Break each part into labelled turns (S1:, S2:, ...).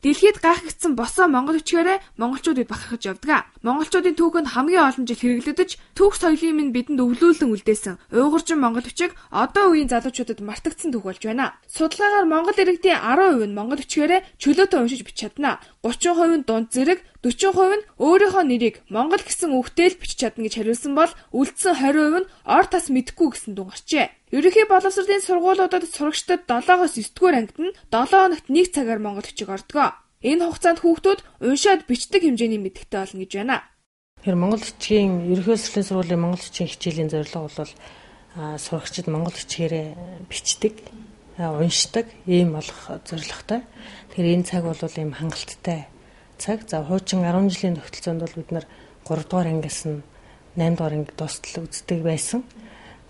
S1: Дэлхийд гайхагдсан босоо монгол бичгээрээ монголчуудад бахархаж явдаг. Монголчуудын түүхэнд хамгийн олон жил хэрэглэгдэж, түүх соёлын минь бидэнд өвлүүлэн үлдээсэн уйгуржин монгол бичиг одоо үеийн залуучуудад мартагдсан түүх болж байна. Судалгаагаар монгол иргэдийн 10% нь монгол бичгээрээ чөлөөтэй уншиж бич чадна. 30% нь дунд зэрэг, 40% нь өөрийнхөө нэрийг монгол гэсэн үгтэйг бичиж чадна гэж хариулсан бол үлдсэн 20% нь ор тас мэдэхгүй гэсэн дүн гарчээ. Ерөнхий боловсролын сургуулиудад сурагчдад 7-оос 9-р ангид нь 7 хоногт 1 цагаар монгол бичиг ордог. Энэ хугацаанд хүүхдүүд уншаад бичдэг хэмжээний мэддэг болно гэж байна.
S2: Тэгэхээр монгол бичгийн ерөнхий боловсролын сургуулийн монгол бичгийн хичээлийн зорилго бол сурагчид монгол бичгээрээ бичдэг, уншдаг ийм болох зорилготой. Тэгэхээр энэ цаг бол ийм хангалттай цаг. За хуучин 10 жилийн тогтолцоонд бол бид нар 3 дугаар ангиас нь 8 дугаар анги дуустал үздэг байсан.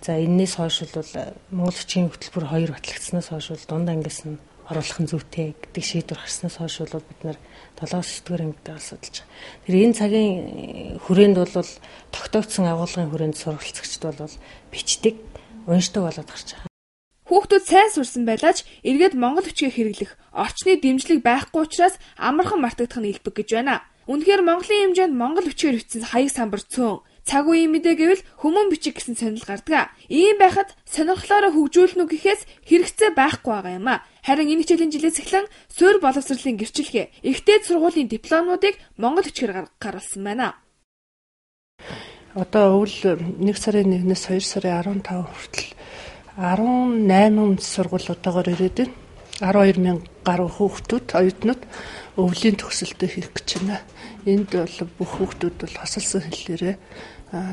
S2: За энэс хойш бол монгол бичгийн хөтөлбөр 2 батлагдсанаас хойш бол дунд ангиас нь оруулах нь зүйтэй гэдэг шийдвэр гарснаас хойш бол бид нар 7-9-р ангидаа судалж байгаа. Тэр энэ цагийн хүрээнд бол тогтоогдсон агуулгын хүрээнд сурвалцагчд бол бичдэг, уншдаг болоод гарч байгаа.
S1: Хүүхдүүд сайн сурсан байлаач эргээд монгол бичгийг хэрэглэх орчны дэмжлэг байхгүй учраас амархан мартагдах нь илбэг гэж байна. Үнэхээр Монголын хэмжээнд монгол бичгээр бичсэн хаяг самбар цөөн. Цаг үеийн мэдээ гэвэл хүмүүн бичиг гэсэн сонирхол гардаг. Ийм байхад сонирхлоороо хөгжүүлнэ үү гэхээс хэрэгцээ байхгүй байгаа юм а. Харин энэ хичээлийн жилээс эхлэн суурь боловсролын гэрчлэгээ, ихтэй сургуулийн дипломнуудыг монгол бичгээр гаргасан байна.
S3: Одоо өвөл 1 сарын 1-ээс 2 сарын 15 хүртэл 18 сургуулиудаагаар ирээд байна. 12,000 гаруй хүүхдүүд, оюутнууд өвлийн төгсөлтөө хийх гэж байна. Энд бол бүх хүүхдүүд бол хосолсон хэллээрээ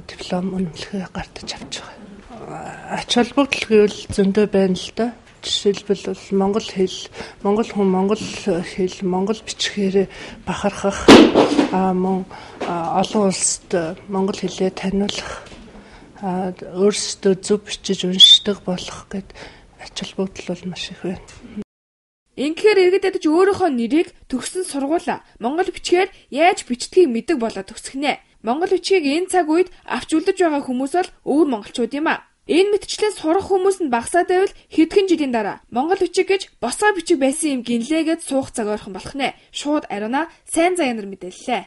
S3: диплом үнэмлэхээ гардаж авч байгаа. Ач холбогдол гэвэл зөндөө байна л да. Жишээлбэл бол монгол хэл, монгол хүн монгол хэл, монгол бичгээр бахархах, мөн олон улсад монгол хэлээ таниулах, өөрсдөө зөв бичиж уншдаг болох гэд ач холбогдол бол маш их байна.
S1: Ингэхээр иргэдэд өөрийнхөө нэрийг төгссөн сургуулаа монгол бичгээр яаж бичдгийг мэддэг болоод төгсгөнэ. Монгол бичгийг энэ цаг үед авч үлдэж байгаа хүмүүс бол өвөр монголчууд юм а. Энэ мэтчлэн сурах хүмүүс нь багасаад байвал хэдхэн жилийн дараа монгол бичиг гэж босгоо бичиг байсан юм гинлээгээд суух цаг ойрхон болох нэ. Шууд ариуна сайн заяанаар мэдээллээ.